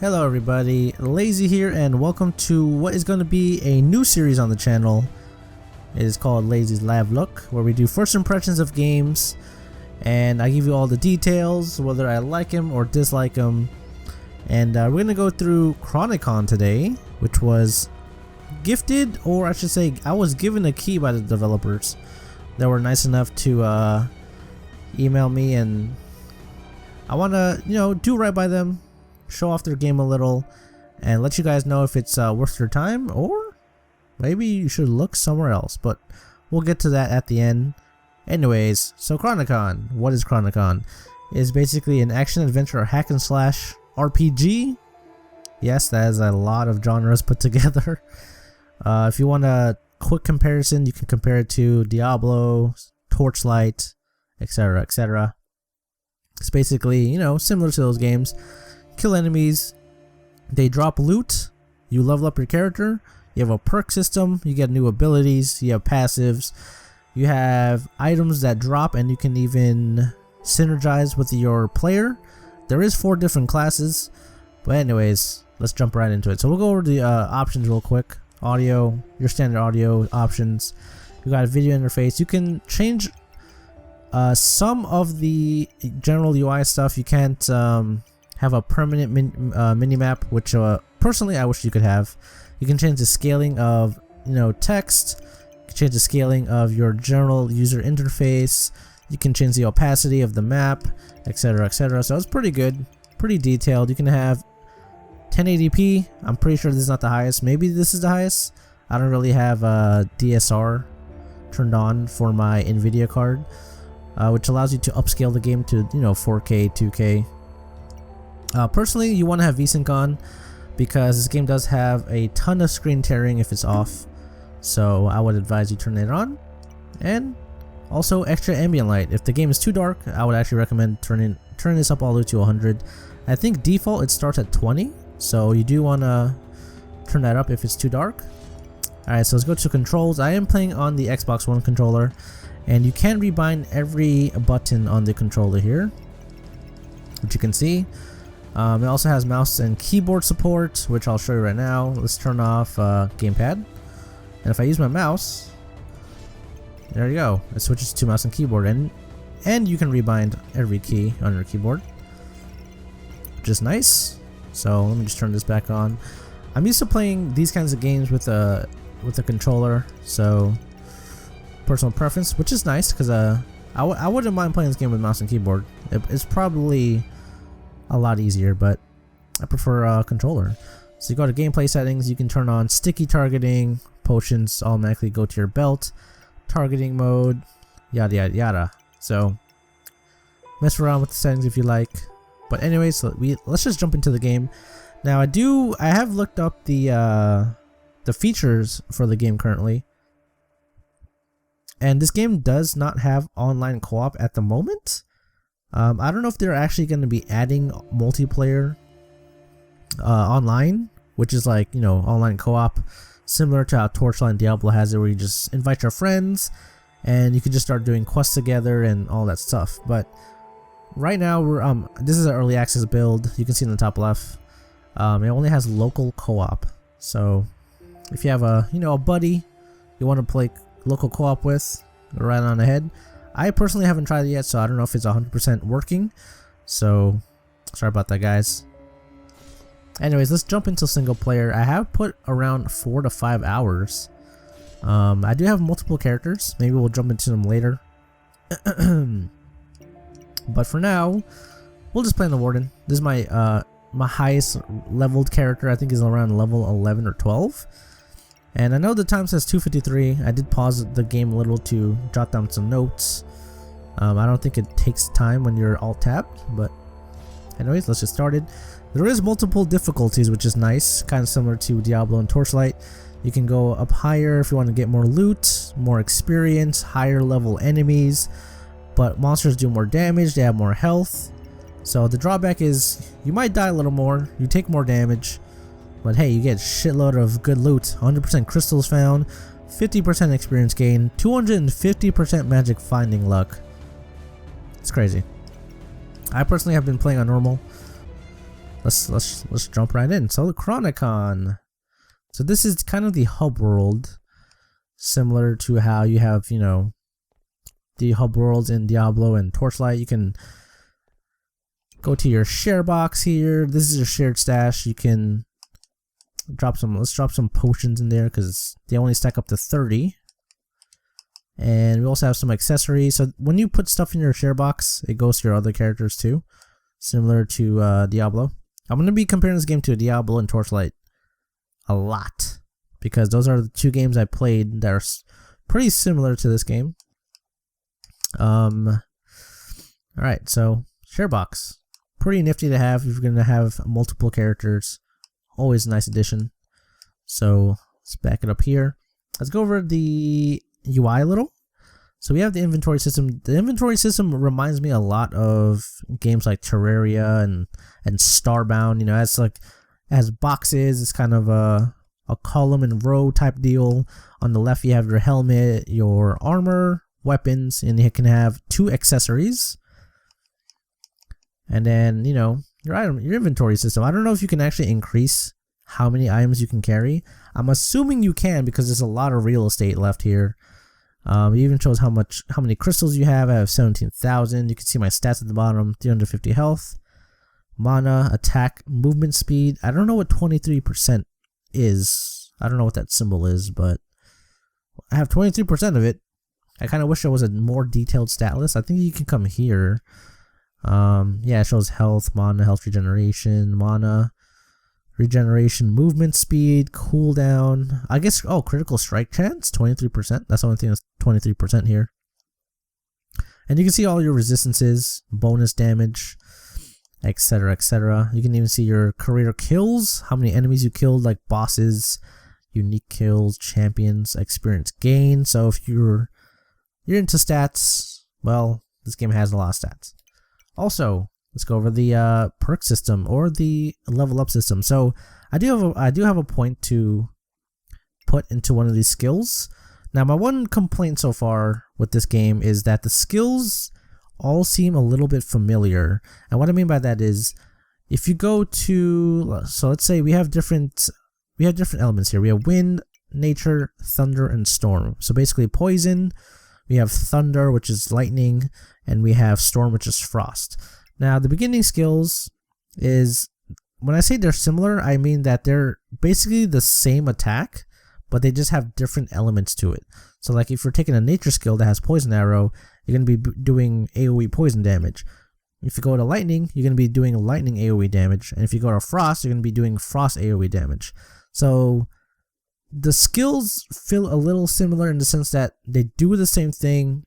Hello everybody, Lazy here and welcome to what is going to be a new series on the channel. It is called Lazy's Lab Look, where we do first impressions of games and I give you all the details, whether I like them or dislike them. And we're going to go through Chronicon today, which was gifted, or I should say I was given a key by the developers that were nice enough to email me, and I want to, do right by them, show off their game a little, and let you guys know if it's worth your time, or maybe you should look somewhere else, but we'll get to that at the end. Anyways, so Chronicon, what is Chronicon? It's basically an action-adventure hack and slash RPG. Yes, that is a lot of genres put together. If you want a quick comparison, you can compare it to Diablo, Torchlight, etc, etc. It's basically, similar to those games. Kill enemies, they drop loot, you level up your character, you have a perk system, you get new abilities, you have passives, you have items that drop, and you can even synergize with your player. There is 4 different classes, but anyways, let's jump right into it. So we'll go over the options real quick. Audio, your standard audio options. You got a video interface. You can change some of the general UI stuff. You can't have a permanent minimap, which personally I wish you could have. You can change the scaling of text. You can change the scaling of your general user interface. You can change the opacity of the map, etc, etc. So it's pretty good, pretty detailed. You can have 1080p. I'm pretty sure this is not the highest. Maybe this is the highest. I don't really have DSR turned on for my NVIDIA card, which allows you to upscale the game to 4K, 2K. Personally, you want to have VSync on because this game does have a ton of screen tearing if it's off, so I would advise you turn it on. And also extra ambient light. If the game is too dark, I would actually recommend turning this up all the way to 100. I think default it starts at 20, so you do want to turn that up if it's too dark. Alright, so let's go to controls. I am playing on the Xbox One controller, and you can rebind every button on the controller here, which you can see. It also has mouse and keyboard support, which I'll show you right now. Let's turn off gamepad, and if I use my mouse, there you go, it switches to mouse and keyboard, and you can rebind every key on your keyboard, which is nice. So let me just turn this back on. I'm used to playing these kinds of games with a controller, so personal preference, which is nice because I wouldn't mind playing this game with mouse and keyboard. It's probably a lot easier, but I prefer a controller. So you go to gameplay settings, you can turn on sticky targeting, potions automatically go to your belt, targeting mode, yada yada yada. So mess around with the settings if you like. But anyways, let's just jump into the game. Now I have looked up the features for the game currently, and this game does not have online co-op at the moment. I don't know if they're actually going to be adding multiplayer online, which is like, online co-op, similar to how Torchlight and Diablo has it, where you just invite your friends and you can just start doing quests together and all that stuff. But right now we're this is an early access build. You can see in the top left, it only has local co-op. So if you have a buddy you want to play local co-op with, go right on ahead. I personally haven't tried it yet, so I don't know if it's 100% working, so sorry about that, guys. Anyways, let's jump into single player. I have put around 4 to 5 hours. I do have multiple characters. Maybe we'll jump into them later. But for now, we'll just play on the Warden. This is my my highest leveled character. I think is around level 11 or 12. And I know the time says 2:53. I did pause the game a little to jot down some notes. I don't think it takes time when you're alt tabbed, but anyways, let's get started. There is multiple difficulties, which is nice, kind of similar to Diablo and Torchlight. You can go up higher if you want to get more loot, more experience, higher level enemies, but monsters do more damage, they have more health. So the drawback is you might die a little more, you take more damage, but hey, you get a shitload of good loot. 100% crystals found, 50% experience gain, 250% magic finding luck. It's crazy. I personally have been playing on normal. let's jump right in. So the Chronicon. So this is kind of the hub world, similar to how you have, you know, the hub worlds in Diablo and Torchlight. You can go to your share box here. This is your shared stash. You can drop some, let's drop some potions in there because they only stack up to 30. And we also have some accessories. So when you put stuff in your share box, it goes to your other characters too, similar to Diablo. I'm going to be comparing this game to Diablo and Torchlight a lot because those are the two games I played that are pretty similar to this game. Alright, so share box. Pretty nifty to have if you're going to have multiple characters. Always a nice addition. So let's back it up here. Let's go over the UI a little. So we have the inventory system. The inventory system reminds me a lot of games like Terraria and Starbound. You know, it has boxes. It's kind of a column and row type deal. On the left you have your helmet, your armor, weapons, and you can have 2 accessories. And then, you know, your inventory system. I don't know if you can actually increase how many items you can carry. I'm assuming you can because there's a lot of real estate left here. It even shows how many crystals you have. I have 17,000. You can see my stats at the bottom. 350 health, mana, attack, movement speed. I don't know what 23% is. I don't know what that symbol is, but I have 23% of it. I kind of wish there was a more detailed stat list. I think you can come here. Yeah, it shows health, mana, health regeneration, mana, regeneration, movement speed, cooldown. I guess, oh, critical strike chance, 23%. That's the only thing that's 23% here. And you can see all your resistances, bonus damage, etc., etc. You can even see your career kills, how many enemies you killed, like bosses, unique kills, champions, experience gain. So if you're into stats, well, this game has a lot of stats. Also, let's go over the perk system or the level up system. So I do have a point to put into one of these skills. Now my one complaint so far with this game is that the skills all seem a little bit familiar. And what I mean by that is if you go to, so let's say we have different elements here. We have wind, nature, thunder, and storm. So basically poison, we have thunder, which is lightning, and we have storm, which is frost. Now, the beginning skills is, when I say they're similar, I mean that they're basically the same attack, but they just have different elements to it. So like if you're taking a nature skill that has poison arrow, you're going to be doing AoE poison damage. If you go to lightning, you're going to be doing lightning AoE damage. And if you go to frost, you're going to be doing frost AoE damage. So the skills feel a little similar in the sense that they do the same thing,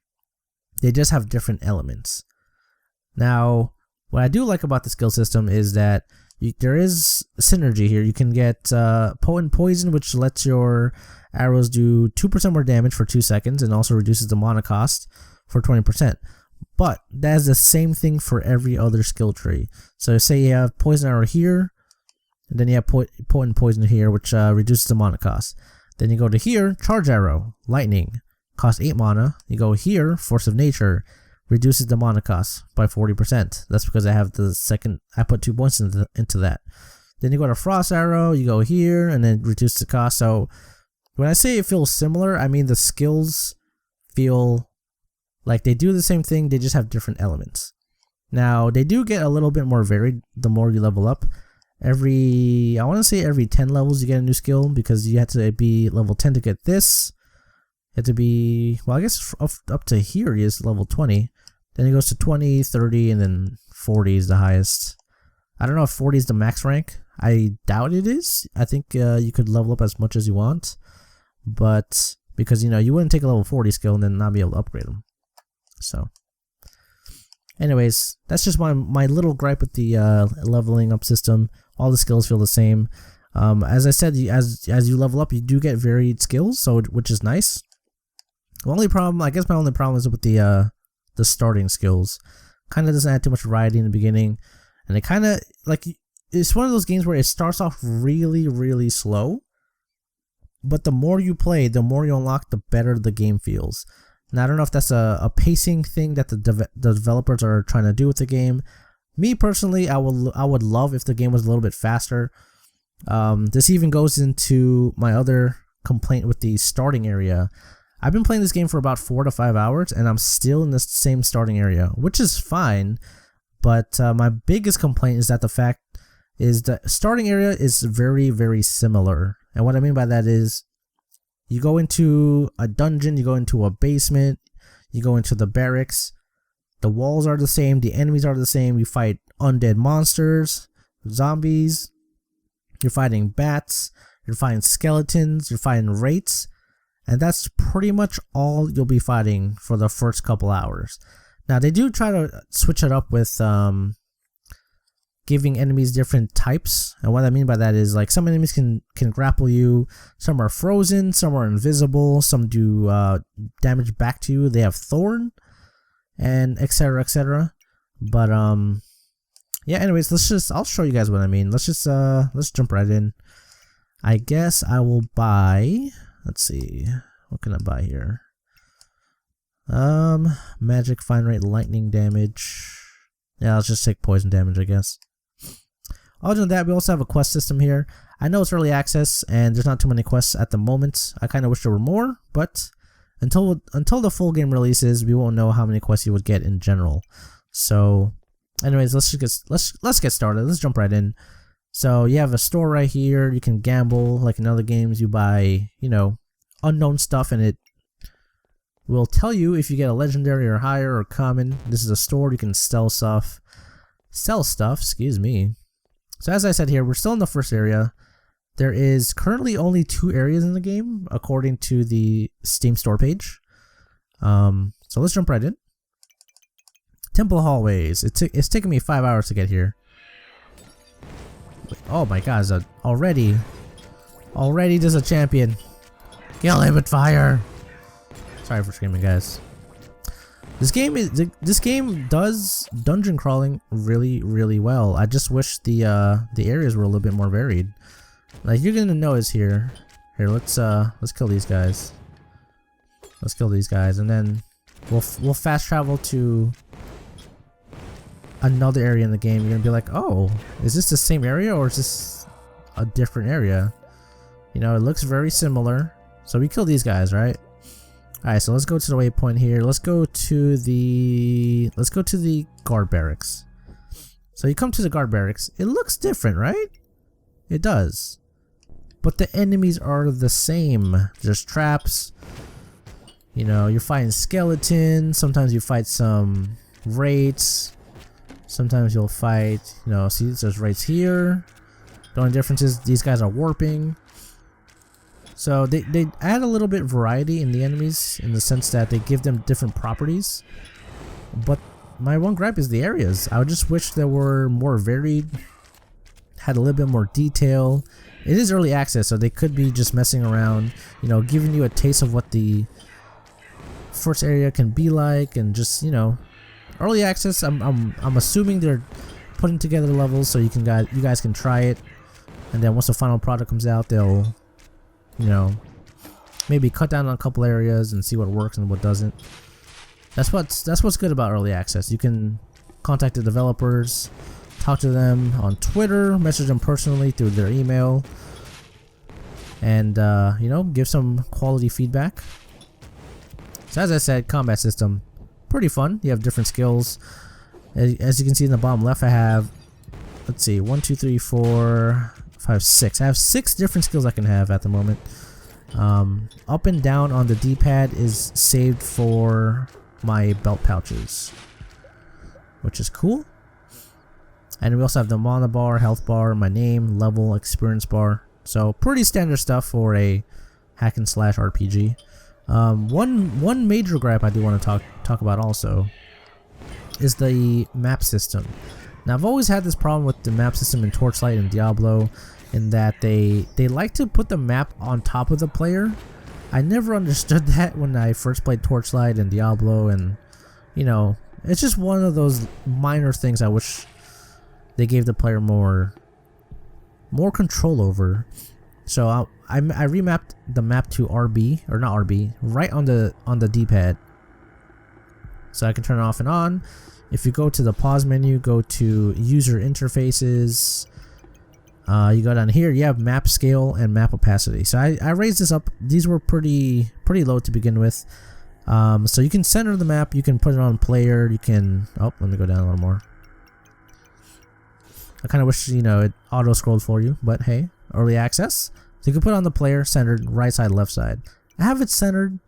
they just have different elements. Now, what I do like about the skill system is that there is synergy here. You can get potent poison, which lets your arrows do 2% more damage for 2 seconds and also reduces the mana cost for 20%. But that is the same thing for every other skill tree. So say you have poison arrow here, and then you have potent poison here, which reduces the mana cost. Then you go to here, charge arrow, lightning, costs 8 mana. You go here, force of nature, reduces the mana cost by 40%. That's because I have the second, I put 2 points into that. Then you go to frost arrow, you go here, and then reduce the cost. So when I say it feels similar, I mean the skills feel like they do the same thing, they just have different elements. Now, they do get a little bit more varied the more you level up. I want to say every 10 levels you get a new skill, because you have to be level 10 to get this. You have to be, well, I guess up to here is level 20. Then it goes to 20, 30, and then 40 is the highest. I don't know if 40 is the max rank. I doubt it is. I think you could level up as much as you want. But, because, you know, you wouldn't take a level 40 skill and then not be able to upgrade them. So, anyways, that's just my little gripe with the leveling up system. All the skills feel the same. As I said, as you level up, you do get varied skills, so which is nice. The only problem, I guess my only problem is with the starting skills. Kind of doesn't add too much variety in the beginning, and it kind of, like, it's one of those games where it starts off really, really slow, but the more you play, the more you unlock, the better the game feels. Now, I don't know if that's a pacing thing that the developers are trying to do with the game. Me personally, I would love if the game was a little bit faster. This even goes into my other complaint with the starting area. I've been playing this game for about 4 to 5 hours and I'm still in the same starting area, which is fine. But my biggest complaint is that the fact is the starting area is very, very similar. And what I mean by that is you go into a dungeon, you go into a basement, you go into the barracks. The walls are the same, the enemies are the same. You fight undead monsters, zombies, you're fighting bats, you're fighting skeletons, you're fighting wraiths. And that's pretty much all you'll be fighting for the first couple hours. Now they do try to switch it up with giving enemies different types, and what I mean by that is like some enemies can grapple you, some are frozen, some are invisible, some do damage back to you, they have thorn, and etc, etc. But yeah, anyways, I'll show you guys what I mean. Let's jump right in. I guess I will buy, let's see, what can I buy here? Magic, fine rate, lightning damage. Yeah, let's just take poison damage, I guess. Other than that, we also have a quest system here. I know it's early access and there's not too many quests at the moment. I kind of wish there were more, but until the full game releases, we won't know how many quests you would get in general. So, anyways, let's get started. Let's jump right in. So you have a store right here. You can gamble like in other games. You buy, you know, unknown stuff, and it will tell you if you get a legendary or higher or common. This is a store. You can sell stuff. Excuse me. So as I said here, we're still in the first area. There is currently only 2 areas in the game, according to the Steam store page. So let's jump right in. Temple hallways. It's taken me 5 hours to get here. Oh my god, already there's a champion. Kill him with fire. Sorry for screaming, guys. This game does dungeon crawling really, really well. I just wish the areas were a little bit more varied. Like you're gonna notice here. Here, let's kill these guys. Let's kill these guys, and then we'll fast travel to another area in the game. You're gonna be like, oh, is this the same area or is this a different area? You know, it looks very similar. So we kill these guys, right? Alright, so let's go to the waypoint here. Let's go to the guard barracks. So you come to the guard barracks. It looks different, right? It does. But the enemies are the same. There's traps. You know, you're fighting skeletons. Sometimes you fight some wraiths. Sometimes you'll fight, you know, see there's wraiths here. The only difference is these guys are warping. So they add a little bit of variety in the enemies in the sense that they give them different properties. But my one gripe is the areas. I would just wish they were more varied, had a little bit more detail. It is early access, so they could be just messing around, you know, giving you a taste of what the first area can be like, and just, you know, early access. I'm assuming they're putting together levels so you guys can try it, and then once the final product comes out, they'll, you know, maybe cut down on a couple areas and see what works and what doesn't. That's what's good about early access. You can contact the developers, talk to them on Twitter, message them personally through their email, and you know, give some quality feedback. So as I said, combat system, pretty fun. You have different skills. As you can see in the bottom left, I have, let's see, 1, 2, 3, 4, 5, 6. I have 6 different skills I can have at the moment. Up and down on the D-pad is saved for my belt pouches, which is cool. And we also have the mana bar, health bar, my name, level, experience bar. So pretty standard stuff for a hack and slash RPG. One major gripe I do want to talk about also is the map system. Now I've always had this problem with the map system in Torchlight and Diablo, in that they like to put the map on top of the player. I never understood that when I first played Torchlight and Diablo, and you know, it's just one of those minor things I wish they gave the player more control over. So I remapped the map to RB, or not RB, right on the D-pad. so I can turn it off and on. If you go to the pause menu, go to user interfaces, you go down here, you have map scale and map opacity. So I raised this up. These were pretty low to begin with. So you can center the map, you can put it on player, you can, oh, let me go down a little more. I kind of wish, you know, it auto scrolled for you, but hey, early access. So you can put it on the player, centered, right side, left side. I have it centered.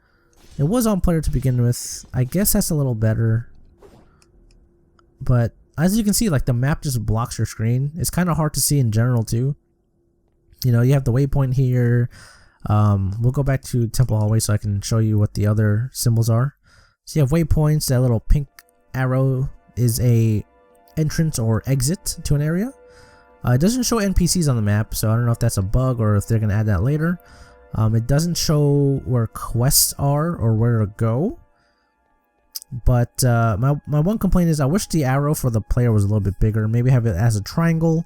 It was on player to begin with. I guess that's a little better. But as you can see, like, the map just blocks your screen. It's kind of hard to see in general too. You know, you have the waypoint here. We'll go back to Temple Hallway so I can show you what the other symbols are. So you have waypoints. That little pink arrow is a entrance or exit to an area. It doesn't show NPCs on the map, so I don't know if that's a bug or if they're gonna add that later. It doesn't show where quests are or where to go. But my one complaint is I wish the arrow for the player was a little bit bigger. Maybe have it as a triangle.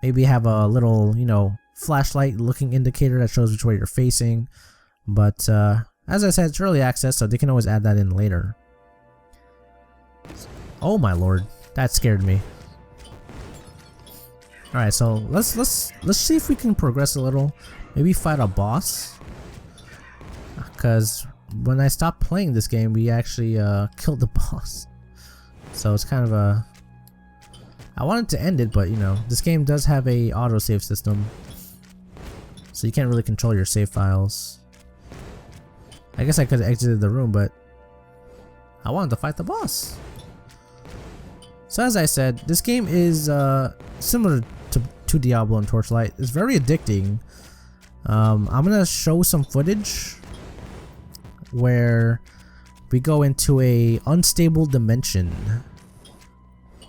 Maybe have a little, you know, flashlight looking indicator that shows which way you're facing. But as I said, it's early access, so they can always add that in later. Oh my lord, that scared me. All right, so let's see if we can progress a little. Maybe fight a boss. Because when I stopped playing this game, we actually killed the boss. So it's kind of a. I wanted to end it, but you know, this game does have a autosave system, so you can't really control your save files. I guess I could have exited the room, but I wanted to fight the boss. So as I said, this game is similar to Diablo and Torchlight. It's very addicting. I'm gonna show some footage where we go into a unstable dimension,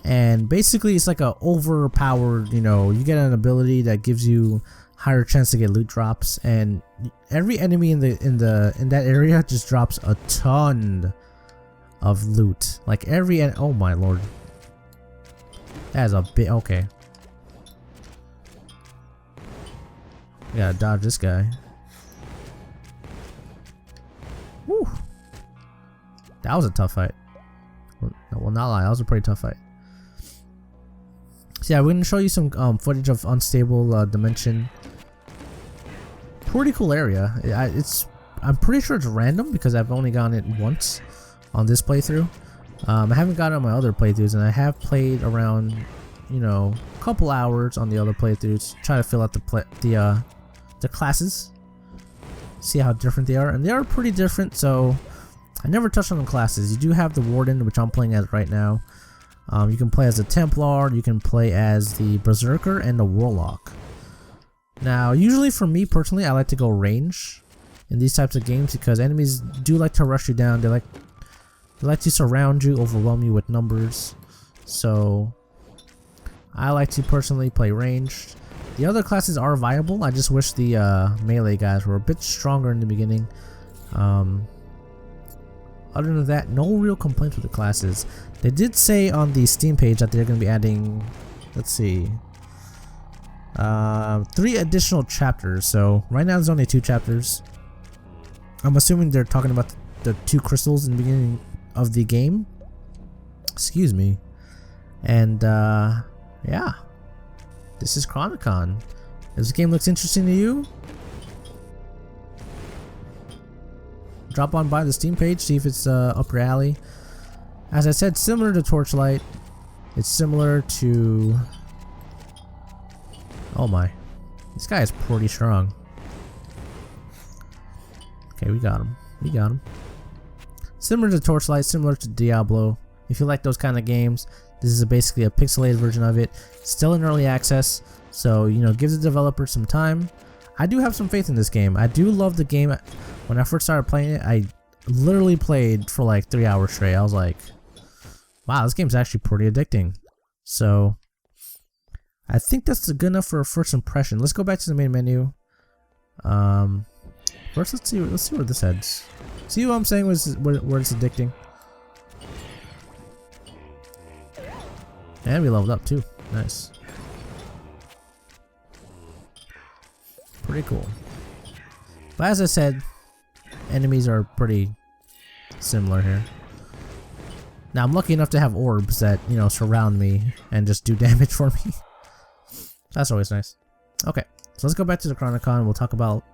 and basically it's like a overpowered, you know, you get an ability that gives you higher chance to get loot drops, and every enemy in that area just drops a ton of loot. Like oh my lord, that is a bit okay. We gotta dodge this guy. Woo! That was a tough fight. Well, not lie, that was a pretty tough fight. So yeah, we're gonna show you some footage of unstable dimension. Pretty cool area. I'm pretty sure it's random because I've only gotten it once on this playthrough. I haven't gotten it on my other playthroughs, and I have played around, you know, a couple hours on the other playthroughs, try to fill out the classes, see how different they are, and they are pretty different. So I never touched on the classes. You do have the Warden, which I'm playing as right now. You can play as a Templar, you can play as the Berserker and the Warlock. Now, usually for me personally, I like to go range in these types of games because enemies do like to rush you down. They like to surround you, overwhelm you with numbers. So I like to personally play ranged. The other classes are viable. I just wish the melee guys were a bit stronger in the beginning. Other than that, no real complaints with the classes. They did say on the Steam page that they're going to be adding, let's see, 3 additional chapters. So right now there's only 2 chapters. I'm assuming they're talking about the 2 crystals in the beginning of the game. Excuse me. And yeah, this is Chronicon. If this game looks interesting to you, drop on by the Steam page, see if it's up your alley. As I said, similar to Torchlight. It's similar to... Oh my. This guy is pretty strong. Okay, we got him. We got him. Similar to Torchlight, similar to Diablo. If you like those kind of games, this is basically a pixelated version of it. Still in early access, so, you know, give the developer some time. I do have some faith in this game. I do love the game. When I first started playing it, I literally played for like 3 hours straight. I was like, wow, this game's actually pretty addicting. So I think that's good enough for a first impression. Let's go back to the main menu. First, let's see where this heads. See what I'm saying? Where it's addicting. And we leveled up too. Nice. Pretty cool. But as I said, enemies are pretty similar here. Now I'm lucky enough to have orbs that, you know, surround me and just do damage for me. That's always nice. Okay, so let's go back to the Chronicon. We'll talk about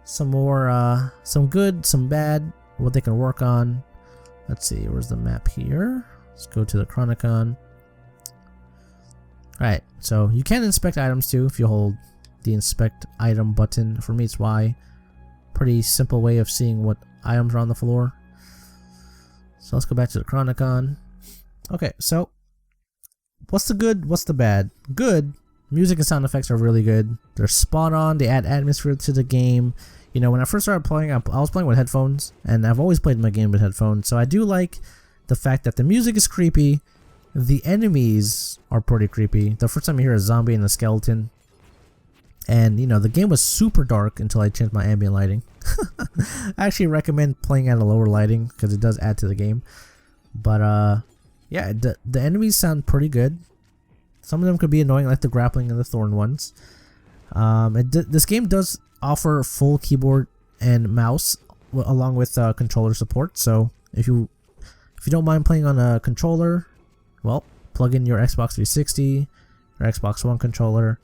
some more, some good, some bad, what they can work on. Let's see, where's the map here? Let's go to the Chronicon. Alright, so you can inspect items too if you hold the inspect item button. For me it's Y. Pretty simple way of seeing what items are on the floor. So let's go back to the Chronicon. Okay, so what's the good, what's the bad? Good, music and sound effects are really good. They're spot on, they add atmosphere to the game. You know, when I first started playing, I was playing with headphones, and I've always played my game with headphones, so I do like the fact that the music is creepy, the enemies are pretty creepy. The first time you hear a zombie and a skeleton, and you know, the game was super dark until I changed my ambient lighting. I actually recommend playing at a lower lighting because it does add to the game. But yeah, the enemies sound pretty good. Some of them could be annoying, like the grappling and the thorn ones. This game does offer full keyboard and mouse along with controller support. So if you don't mind playing on a controller, well, plug in your Xbox 360 or Xbox One controller,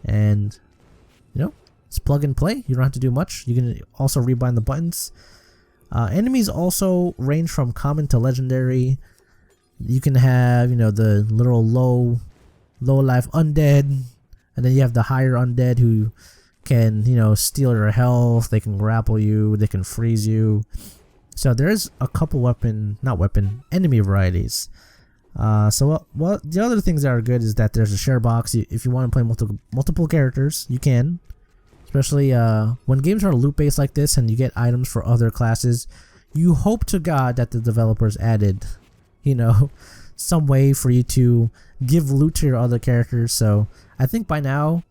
and you know, it's plug and play. You don't have to do much. You can also rebind the buttons. Enemies also range from common to legendary. You can have, you know, the little low life undead, and then you have the higher undead who can, you know, steal your health. They can grapple you. They can freeze you. So there's a couple enemy varieties. So what the other things that are good is that there's a share box. If you want to play multiple characters, you can. Especially when games are loot based like this and you get items for other classes, you hope to God that the developers added, you know, some way for you to give loot to your other characters. So I think by now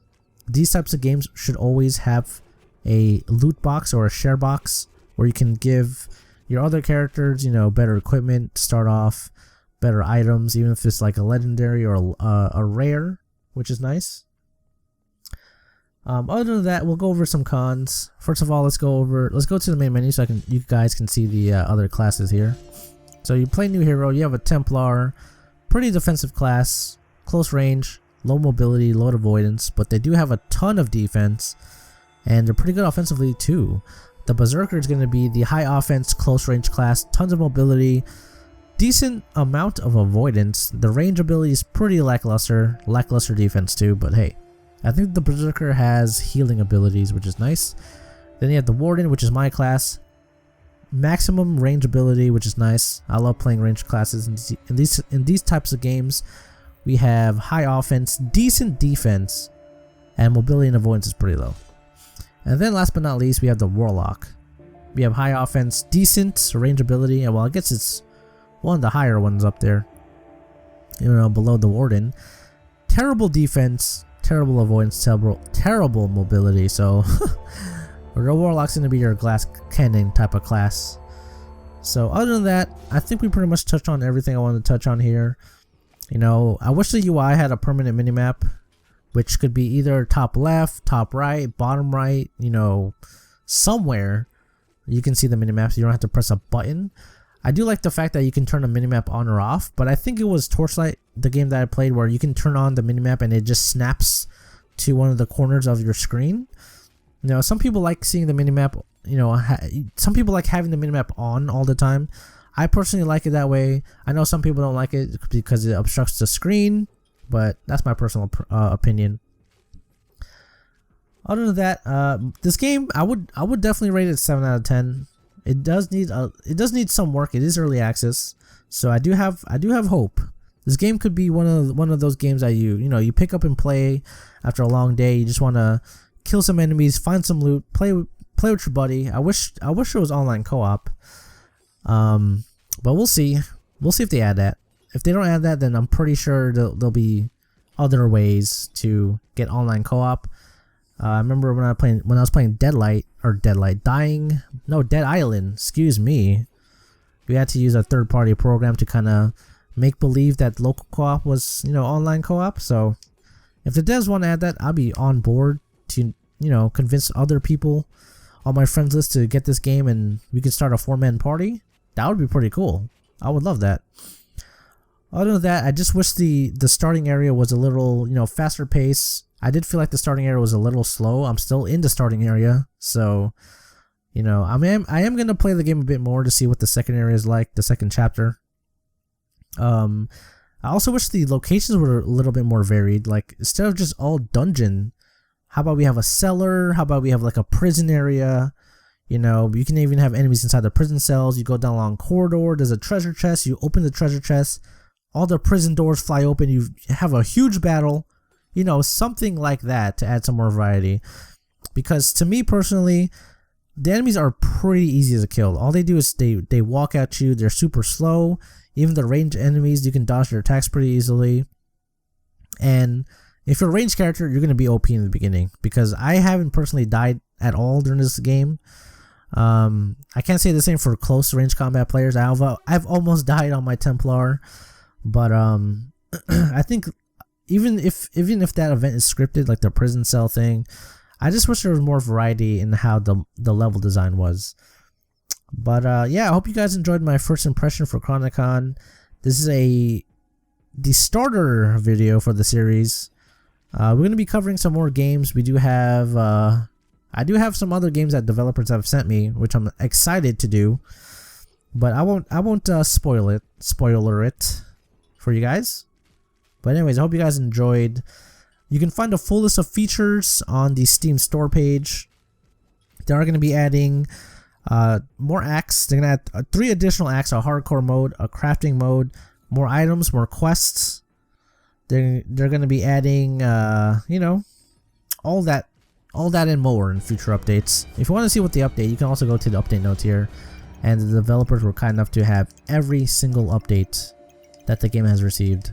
these types of games should always have a loot box or a share box where you can give your other characters, you know, better equipment to start off, better items, even if it's like a legendary or a rare, which is nice. Other than that, we'll go over some cons. First of all, let's go to the main menu so you guys can see the other classes here. So you play new hero, you have a Templar, pretty defensive class, close range, low mobility, low avoidance, but they do have a ton of defense, and they're pretty good offensively too. The Berserker is going to be the high offense, close range class, tons of mobility, decent amount of avoidance. The range ability is pretty lackluster defense too, but hey, I think the Berserker has healing abilities, which is nice. Then you have the Warden, which is my class. Maximum range ability, which is nice. I love playing ranged classes in these types of games. We have high offense, decent defense, and mobility and avoidance is pretty low. And then last but not least, we have the Warlock. We have high offense, decent range ability, and well, I guess it's one of the higher ones up there, you know, below the Warden. Terrible defense, terrible avoidance, terrible mobility. So the Warlock's gonna be your glass cannon type of class. So other than that, I think we pretty much touched on everything I wanted to touch on here. You know, I wish the UI had a permanent minimap, which could be either top left, top right, bottom right, you know, somewhere you can see the minimap so you don't have to press a button. I do like the fact that you can turn the minimap on or off, but I think it was Torchlight, the game that I played, where you can turn on the minimap and it just snaps to one of the corners of your screen. You know, some people like seeing the minimap, you know, some people like having the minimap on all the time. I personally like it that way. I know some people don't like it because it obstructs the screen, but that's my personal opinion. Other than that, this game, I would definitely rate it 7 out of 10. It does need some work. It is early access, so I do have hope. This game could be one of those games that you pick up and play after a long day. You just want to kill some enemies, find some loot, play with your buddy. I wish it was online co-op. But we'll see. We'll see if they add that. If they don't add that, then I'm pretty sure there'll be other ways to get online co-op. I remember when I was playing Dead Island, excuse me. We had to use a third-party program to kind of make believe that local co-op was, online co-op. So if the devs want to add that, I'll be on board to, convince other people on my friends list to get this game and we can start a 4-man party. That would be pretty cool. I would love that. Other than that, I just wish the starting area was a little, you know, faster pace. I did feel like the starting area was a little slow. I'm still in the starting area, so you know, I am gonna play the game a bit more to see what the second area is like, the second chapter. I also wish the locations were a little bit more varied. Like, instead of just all dungeon, how about we have a cellar? How about we have like a prison area? You know, you can even have enemies inside the prison cells. You go down a long corridor, there's a treasure chest, you open the treasure chest, all the prison doors fly open, you have a huge battle. You know, something like that to add some more variety. Because to me personally, the enemies are pretty easy to kill. All they do is they walk at you, they're super slow. Even the ranged enemies, you can dodge their attacks pretty easily. And if you're a ranged character, you're going to be OP in the beginning. Because I haven't personally died at all during this game. I can't say the same for close range combat players. I've almost died on my Templar. But I think even if that event is scripted, like the prison cell thing, I just wish there was more variety in how the level design was. But yeah, I hope you guys enjoyed my first impression for Chronicon. This is the starter video for the series. We're going to be covering some more games. We do have I do have some other games that developers have sent me, which I'm excited to do. But I won't spoiler it for you guys. But anyways, I hope you guys enjoyed. You can find a full list of features on the Steam store page. They are going to be adding more acts. They're going to add 3 additional acts: a hardcore mode, a crafting mode, more items, more quests. They're going to be adding you know, all that and more in future updates. If you want to see what they update, you can also go to the update notes here. And the developers were kind enough to have every single update that the game has received.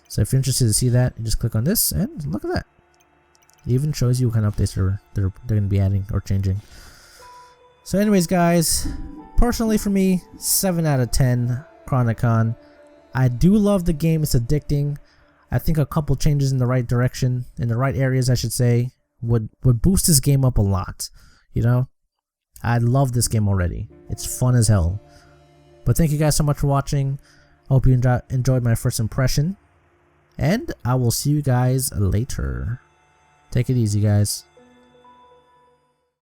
So if you're interested to see that, you just click on this and look at that. It even shows you what kind of updates they're going to be adding or changing. So anyways, guys, personally for me, 7 out of 10 Chronicon. I do love the game. It's addicting. I think a couple changes in the right direction, in the right areas I should say, would boost this game up a lot. You know, I love this game already. It's fun as hell. But thank you guys so much for watching. I hope you enjoyed my first impression. And I will see you guys later. Take it easy, guys.